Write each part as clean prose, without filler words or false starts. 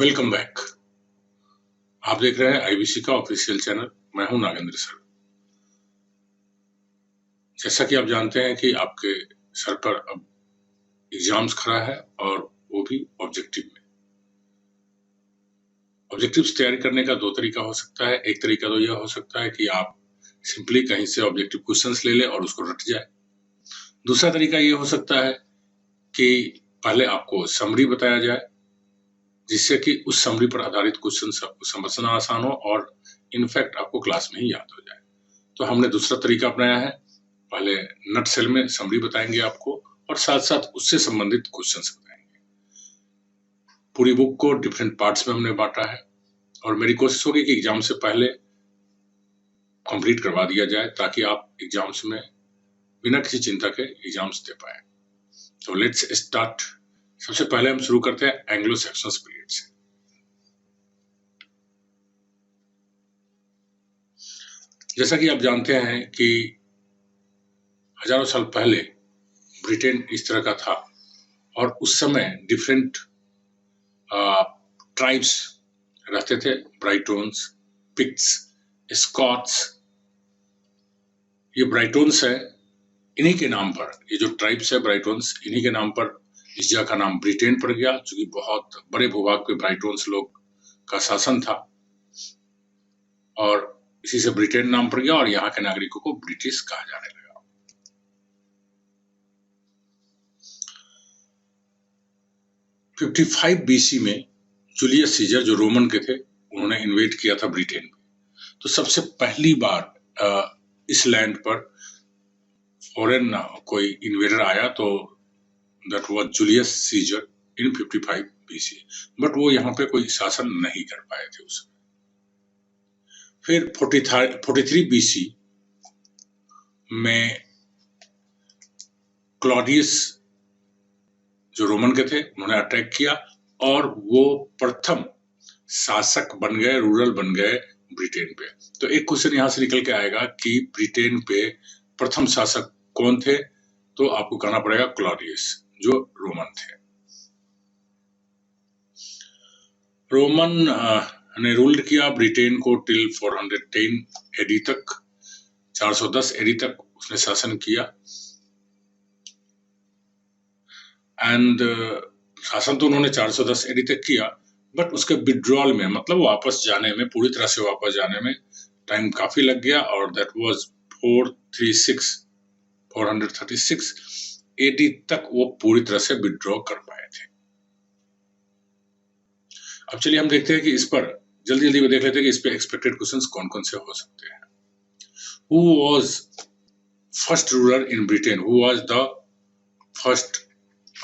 Welcome back. आप देख रहे हैं आईबीसी का ऑफिशियल चैनल। मैं हूं नागेंद्र सर। जैसा कि आप जानते हैं कि आपके सर पर अब एग्जाम्स खड़ा है और वो भी ऑब्जेक्टिव में। ऑब्जेक्टिव्स तैयारी करने का दो तरीका हो सकता है। एक तरीका तो यह हो सकता है कि आप सिंपली कहीं से ऑब्जेक्टिव क्वेश्चंस ले लें और उसको रट जाए। दूसरा तरीका ये हो सकता है कि पहले आपको समरी बताया जाए, जिससे कि उस समरी पर आधारित क्वेश्चन समझना आसान हो और इनफैक्ट आपको क्लास में ही याद हो जाए। तो हमने दूसरा तरीका अपनाया है। पहले नट सेल में समरी बताएंगे आपको और साथ साथ उससे संबंधित क्वेश्चंस बताएंगे। पूरी बुक को डिफरेंट पार्ट्स में हमने बांटा है और मेरी कोशिश होगी कि एग्जाम से पहले कंप्लीट करवा दिया जाए, ताकि आप एग्जाम्स में बिना किसी चिंता के एग्जाम्स दे पाए। तो लेट्स स्टार्ट। सबसे पहले हम शुरू करते हैं एंग्लो सैक्सन पीरियड से। जैसा कि आप जानते हैं कि हजारों साल पहले ब्रिटेन इस तरह का था और उस समय डिफरेंट ट्राइब्स रहते थे। ब्राइटोन्स, पिक्ट्स, स्कॉट्स। ये ब्राइटोन्स है, इन्हीं के नाम पर, ये जो ट्राइब्स है ब्राइटोन्स, इन्हीं के नाम पर इस जगह का नाम ब्रिटेन पड़ गया, क्योंकि बहुत बड़े भूभाग पे ब्राइटोन्स लोग का शासन था और इसी से ब्रिटेन नाम पड़ गया और यहाँ के नागरिकों को ब्रिटिश कहा जाने लगा। BC में जूलियस सीजर, जो रोमन के थे, उन्होंने इन्वेट किया था ब्रिटेन में। तो सबसे पहली बार इस लैंड पर फॉरेन कोई इन्वेडर आया तो that was Julius Caesar in 55 BC। But वो यहाँ पे कोई शासन नहीं कर पाए थे उस समय। फिर 43 BC में क्लॉडियस, जो रोमन के थे, उन्होंने अटैक किया और वो प्रथम शासक बन गए, रूरल बन गए ब्रिटेन पे। तो एक क्वेश्चन यहां से निकल के आएगा कि ब्रिटेन पे प्रथम शासक कौन थे, तो आपको कहना पड़ेगा क्लॉडियस, जो रोमन थे। रोमन ने रूल्ड किया ब्रिटेन को टिल 410 AD तक। 410 AD तक उसने शासन किया एंड शासन तो उन्होंने 410 AD तक किया, बट उसके विड्रॉल में, मतलब वापस जाने में, पूरी तरह से वापस जाने में टाइम काफी लग गया और दैट वाज 436 AD तक वो पूरी तरह से विड्रॉ कर पाए थे। अब चलिए हम देखते हैं कि इस पर जल्दी जल्दी देख लेते हैं कि इस पे एक्सपेक्टेड क्वेश्चंस कौन कौन से हो सकते हैं। Who was first ruler in Britain? Who was the first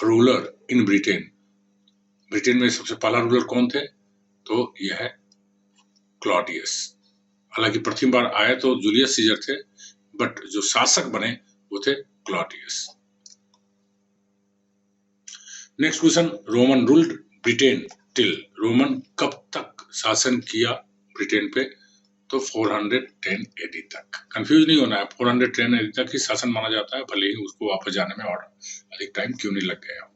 ruler in Britain? Britain में सबसे पहला रूलर कौन थे? तो यह है क्लॉडियस। हालांकि प्रथम बार आए तो जूलियस सीजर थे, बट जो शासक बने वो थे Claudius. Next question, Roman ruled Britain till? Roman कब तक शासन किया ब्रिटेन पे? तो 410 AD तक। कंफ्यूज नहीं होना है, 410 AD तक ही शासन माना जाता है, भले ही उसको वापस जाने में और अधिक टाइम क्यों नहीं लग गया।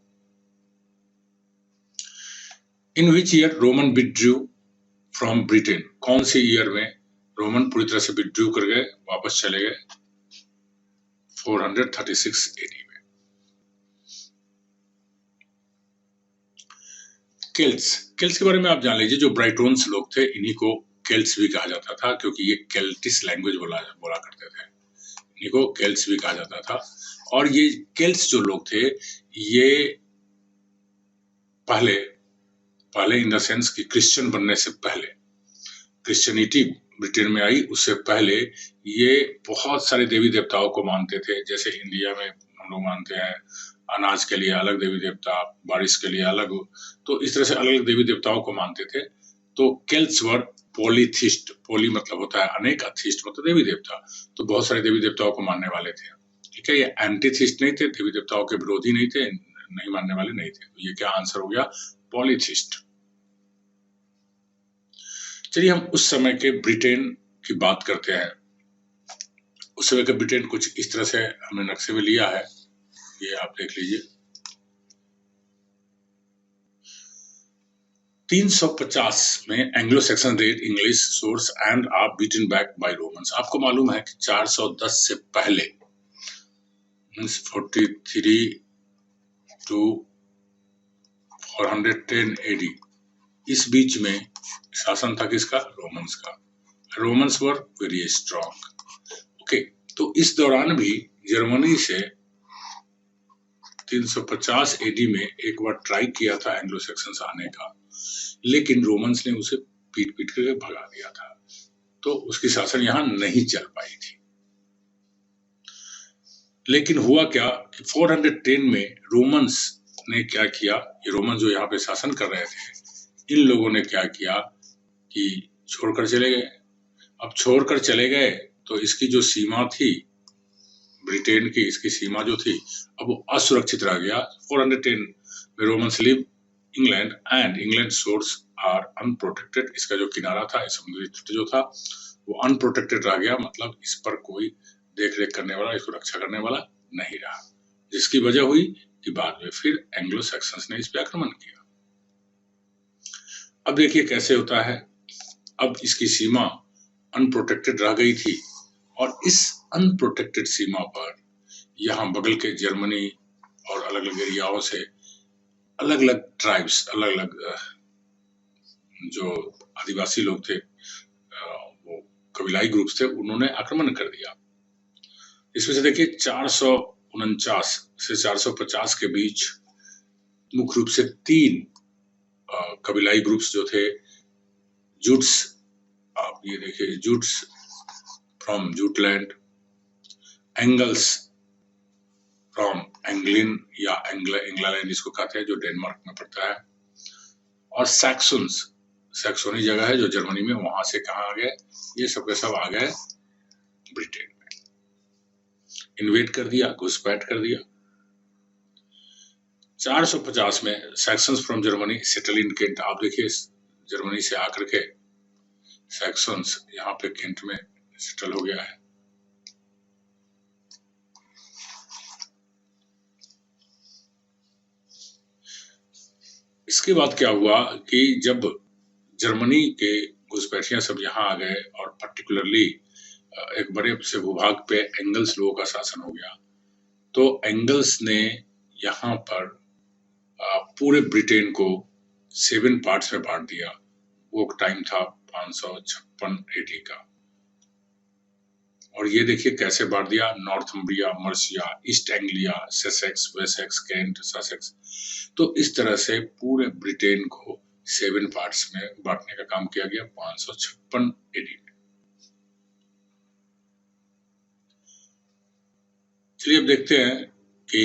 In which year Roman withdrew from Britain? कौन से ईयर में रोमन पूरी तरह से विथड्रू कर गए, वापस चले गए? 436 AD में। केल्ट्स के बारे में आप जान लीजिए। जो ब्राइटोन्स लोग थे, इन्हीं को केल्ट्स भी कहा जाता था, क्योंकि ये केल्टिस लैंग्वेज बोला करते थे। इन्हीं को केल्ट्स भी कहा जाता था। और ये केल्ट्स जो लोग थे, ये पहले इन द सेंस कि क्रिश्चियन बनने से पहले, क्रिश्चियनिटी ब्रिटेन में आई उससे पहले, ये बहुत सारे देवी देवताओं को मानते थे। जैसे इंडिया में हम लोग मानते हैं अनाज के लिए अलग देवी देवता, बारिश के लिए अलग, तो इस तरह से अलग अलग देवी देवताओं को मानते थे। तो केल्ट्स वर पॉलीथिस्ट। पॉली मतलब होता है अनेक, अथिस्ट मतलब देवी देवता। तो बहुत सारे देवी देवताओं को मानने वाले थे। ठीक है, ये एंटीथिस्ट नहीं थे, देवी देवताओं के विरोधी नहीं थे, नहीं मानने वाले नहीं थे। तो ये क्या आंसर हो गया? पॉलीथिस्ट। चलिए हम उस समय के ब्रिटेन की बात करते हैं। उस समय का ब्रिटेन कुछ इस तरह से हमने नक्शे में लिया है, ये आप देख लीजिए। 350 में Anglo Saxon raid English shores and are beaten back by Romans. आपको मालूम है कि 410 से पहले 43 टू 410 एडी, इस बीच में शासन था किसका? रोमन्स का। Romans were very strong. Okay, तो इस दौरान भी जर्मनी से 350 एडी में एक बार ट्राई किया था एंग्लो सैक्सन्स आने का, लेकिन रोमन्स ने उसे पीट पीट करके भगा दिया था, तो उसकी शासन यहां नहीं चल पाई थी। लेकिन हुआ क्या कि 410 में रोमन्स ने क्या किया, ये रोमन जो यहाँ पे शासन कर रहे थे, इन लोगों ने क्या किया कि छोड़कर चले गए। अब छोड़कर चले गए तो इसकी जो सीमा थी ब्रिटेन की, इसकी सीमा जो थी अब वो असुरक्षित रह गया। 410 में Romans leave England and England shores are unprotected. इसका जो किनारा था, समुद्री तट जो था, वो अनप्रोटेक्टेड रह गया, मतलब इस पर कोई देख रेख करने वाला, इसको रक्षा करने वाला नहीं रहा, जिसकी वजह हुई कि बाद में फिर एंग्लो सैक्सन्स ने इस पर आक्रमण किया। अब देखिए कैसे होता है। अब इसकी सीमा अनप्रोटेक्टेड रह गई थी और इस अनप्रोटेक्टेड सीमा पर यहाँ बगल के जर्मनी और अलग अलग एरियाओं से अलग अलग ट्राइब्स, अलग अलग जो आदिवासी लोग थे, वो कबीलाई ग्रुप्स थे, उन्होंने आक्रमण कर दिया। इसमें से देखिए 449 से 450 के बीच मुख्य रूप से 3 कबीलाई ग्रुप्स जो थे, जूट्स, आप ये देखिए, Jutes from Jutland, angles from Anglin या एंग्लालैंड इसको कहते हैं, जो डेनमार्क में पड़ता है, और सैक्सन्स, सैक्सोनी जगह है जो जर्मनी में, वहां से कहाँ आ गए, ये सब के सब आ गए ब्रिटेन में, इन्वेड कर दिया, घुसपैठ कर दिया। 450 में Saxons from Germany settle in Kent. आप देखिए जर्मनी से आकर के सैक्सन्स यहाँ पे केंट में सेटल हो गया है। इसके बाद क्या हुआ कि जब जर्मनी के घुसपैठिया सब यहाँ आ गए और पर्टिकुलरली एक बड़े से भूभाग पे एंगल्स लोगों का शासन हो गया, तो एंगल्स ने यहाँ पर पूरे ब्रिटेन को 7 पार्ट्स में बांट दिया। वो टाइम था 556 एडी का, और ये देखिए कैसे बांट दिया, Northumbria, Mercia, East Anglia, Essex, Wessex, Kent, Sussex. तो इस तरह से पूरे ब्रिटेन को 7 पार्ट्स में बांटने का काम किया गया 556 एडी में। चलिए अब देखते हैं कि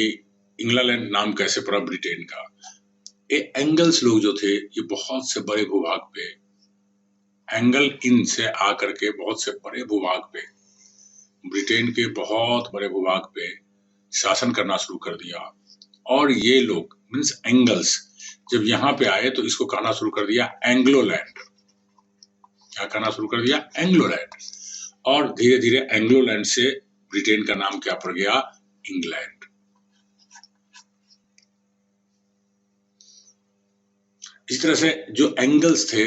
इंग्लैंड नाम कैसे पड़ा ब्रिटेन का। ये एंगल्स लोग जो थे, ये बहुत से बड़े भूभाग पे, एंगल इन से आकर के बहुत से बड़े भूभाग पे, ब्रिटेन के बहुत बड़े भूभाग पे शासन करना शुरू कर दिया। और ये लोग मींस एंगल्स जब यहाँ पे आए तो इसको कहना शुरू कर दिया एंग्लोलैंड। क्या कहना शुरू कर दिया? एंग्लोलैंड। और धीरे धीरे एंग्लोलैंड से ब्रिटेन का नाम क्या पड़ गया? इंग्लैंड। इस तरह से जो एंगल्स थे,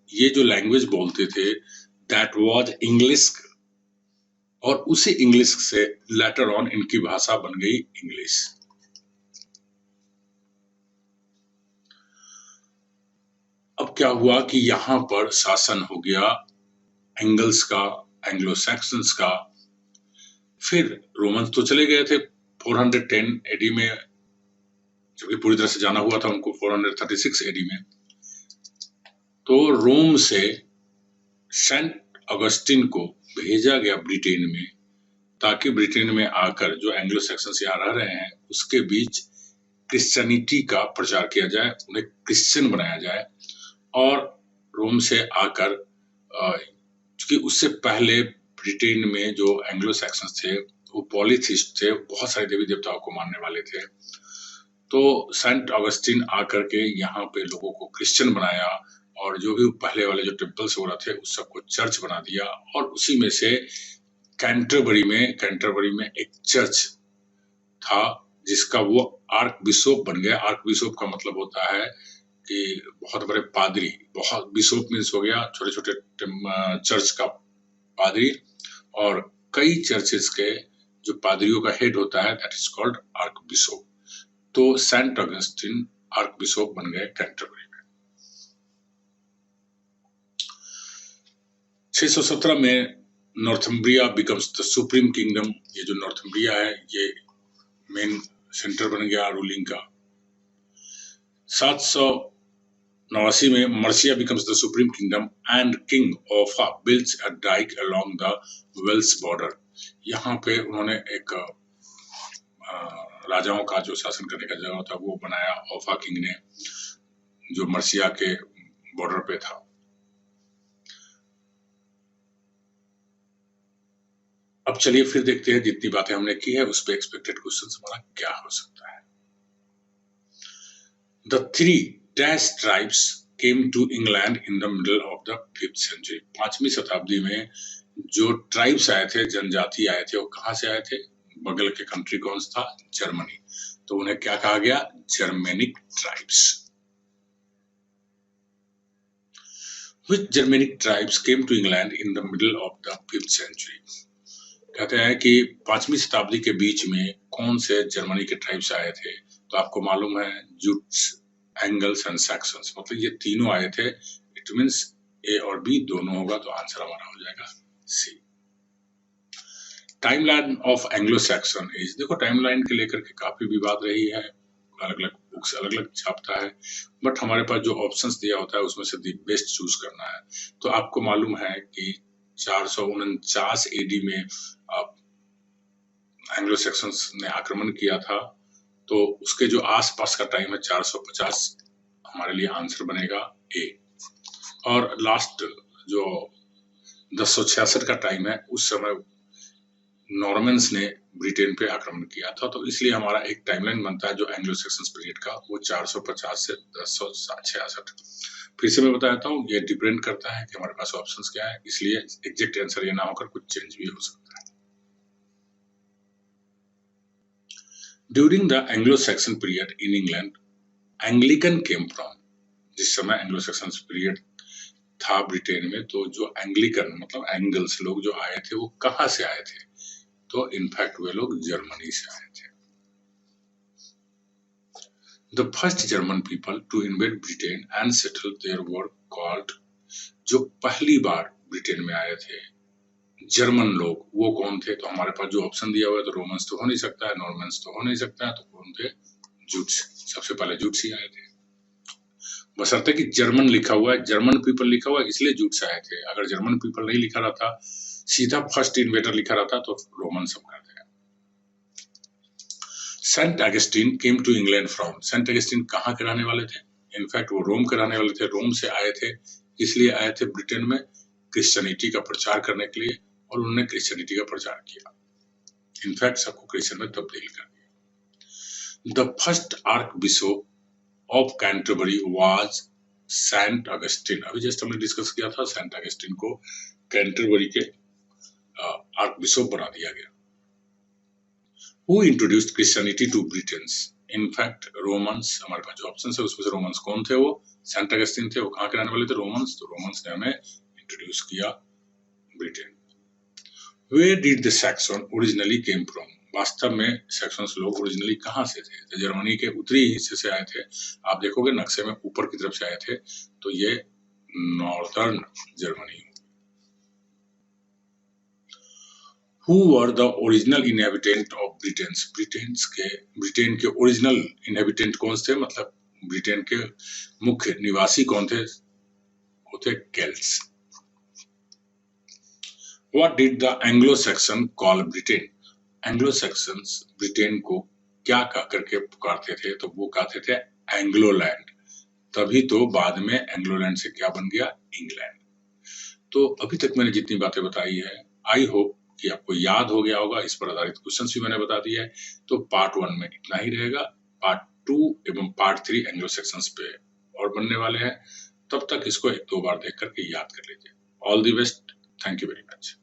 ये जो लैंग्वेज बोलते थे, दैट वाज इंग्लिश, और उसी इंग्लिश से लेटर ऑन इनकी भाषा बन गई इंग्लिश। अब क्या हुआ कि यहां पर शासन हो गया एंगल्स का, एंग्लो सैक्सन्स का। फिर रोमन्स तो चले गए थे 410 एडी में, जबकि पूरी तरह से जाना हुआ था उनको 436 एडी में। तो रोम से सेंट ऑगस्टिन को भेजा गया ब्रिटेन में, ताकि ब्रिटेन में आकर जो एंग्लो सैक्सन्स यहाँ रह रहे हैं उसके बीच क्रिश्चियनिटी का प्रचार किया जाए, उन्हें क्रिश्चियन बनाया जाए। और रोम से आकर, क्योंकि उससे पहले ब्रिटेन में जो एंग्लो सैक्सन्स थे वो पॉलीथिस्ट थे, बहुत सारे देवी देवताओं को मानने वाले थे। तो सेंट ऑगस्टिन आकर के यहाँ पे लोगों को क्रिश्चियन बनाया, और जो भी पहले वाले जो टेम्पल्स वगैरह थे उस सबको चर्च बना दिया। और उसी में से कैंटरबरी में एक चर्च था जिसका वो आर्क बिशप बन गया। आर्क बिशप का मतलब होता है कि बहुत बड़े पादरी, बहुत बिशप मीन्स हो गया छोटे छोटे चर्च का पादरी, और कई चर्चेस के जो पादरियों का हेड होता है that is called arc bishop. तो सेंट ऑगस्टिन आर्क बिशप बन गए कैंटरबरी में। 617 में Northumbria becomes the supreme kingdom. ये जो नॉर्थम्ब्रिया है ये मेन सेंटर बन गया रूलिंग का। 789 में Mercia becomes the supreme kingdom and king Offa builds a dyke along the Wales border. यहाँ पे उन्होंने एक राजाओं का जो शासन करने का जगह था वो बनाया, ऑफा किंग ने, जो मर्सिया के बॉर्डर पे था। अब चलिए फिर देखते हैं जितनी बातें हमने की है उस पे एक्सपेक्टेड क्वेश्चन हमारा क्या हो सकता है। The three Dash tribes came to England in the middle of the 5th century। 5वीं शताब्दी में जो ट्राइब्स आए थे, जनजाति आए थे, वो कहाँ से आए थे? बगल के कंट्री कौन सा था? जर्मनी। तो उन्हें क्या कहा गया? Germanic tribes. Which Germanic tribes came to England in the middle of the 5th century? कहते हैं कि 5वीं शताब्दी के बीच में कौन से जर्मनी के ट्राइब्स आए थे? तो आपको मालूम है जूट्स, एंगल्स एंड सैक्सन्स, मतलब ये तीनों आए थे। इट मींस ए और बी दोनों होगा, तो आंसर हमारा हो जाएगा C. Timeline of Anglo Saxon age. देखो टाइमलाइन के लेकर के काफी विवाद रही है, अलग अलग बुक्स अलग अलग छापता है, बट हमारे पास जो ऑप्शंस दिया होता है उसमें से दी बेस्ट चूज करना है। तो आपको मालूम है कि 449 एडी में एंग्लो सैक्सन्स ने आक्रमण किया था, तो उसके जो आसपास का टाइम है 450, हमारे लिए आंसर बनेगा ए। और लास्ट जो 1066 का टाइम है उस समय नॉर्मन्स ने ब्रिटेन पे आक्रमण किया था, तो इसलिए हमारा एक टाइमलाइन बनता है जो एंग्लो सैक्सन पीरियड का, वो 450 से 1066। फिर से मैं बताता हूँ, ये डिपेंड करता है कि हमारे पास ऑप्शंस क्या है, इसलिए एग्जैक्ट आंसर ये ना होकर कुछ चेंज भी हो सकता है। During the Anglo Saxon period in England Anglican came from. जिस समय एंग्लो सैक्सन पीरियड था ब्रिटेन में, तो जो एंग्लिकन मतलब एंगल्स लोग जो आए थे वो कहाँ से आए थे? तो इनफैक्ट वे लोग जर्मनी से आए थे। The first German people to invade Britain and settle there were called। जो पहली बार ब्रिटेन में आए थे जर्मन लोग, वो कौन थे? तो हमारे पास जो ऑप्शन दिया हुआ है, तो रोमन्स तो हो नहीं सकता है, नॉर्मन्स तो हो नहीं सकता है, तो कौन थे? जूट्स। सबसे पहले जूट्स ही आए थे, बशर्ते कि जर्मन लिखा हुआ है, जर्मन पीपल लिखा हुआ है, इसलिए जूट्स आए थे। अगर जर्मन पीपल नहीं लिखा रहता, सीधा फर्स्ट इन्वेडर लिखा रहता, तो रोमन सब करते हैं। Saint Augustine came to England from. Saint Augustine कहाँ के रहने वाले थे? इनफैक्ट वो रोम के रहने वाले थे, रोम से आए थे। इसलिए आए थे ब्रिटेन में क्रिश्चियनिटी का प्रचार करने के लिए, और उन्होंने क्रिश्चियनिटी का प्रचार किया, इनफैक्ट सबको क्रिश्चियन में तब्दील कर दिया। The first arc bishop of Canterbury was sent Augustine. अभी जस्ट हमने डिस्कस किया था, सेंट अगस्टिन को कैंटरबरी के आर्क बिशप बना दिया गया। Who introduced Christianity to Britons? In fact Romans, हमारे पास जो ऑप्शन है उसमें से रोमन्स कौन थे? वो सेंट अगस्टिन थे। वो कहाँ के रहने वाले थे? रोमन्स। तो रोमन्स ने हमें इंट्रोड्यूस किया Britain. Where did the Saxon originally came from? वास्तव में सैक्सन्स लोग ओरिजिनली कहाँ से थे? तो जर्मनी के उत्तरी हिस्से से आए थे। आप देखोगे नक्शे में ऊपर की तरफ से आए थे, तो ये northern Germany. Who were the original inhabitant of Britain? Britain के ओरिजिनल इनहेबिटेंट कौन थे? मतलब ब्रिटेन के मुख्य निवासी कौन थे? वो थे Celts. What did the Anglo-Saxon call Britain? Anglo-Saxons Britain को क्या कह करके पुकारते थे? तो वो कहते थे एंग्लोलैंड। तभी तो बाद में एंग्लोलैंड से क्या बन गया? इंग्लैंड। तो अभी तक मैंने जितनी बातें बताई है, आई होप कि आपको याद हो गया होगा। इस पर आधारित क्वेश्चंस भी मैंने बता दिया है। तो पार्ट 1 में इतना ही रहेगा। पार्ट 2 एवं पार्ट 3 एंग्लो सेक्शंस पे और बनने वाले हैं। तब तक इसको 1-2 बार देख करके याद कर लीजिए। All the best. Thank you very much.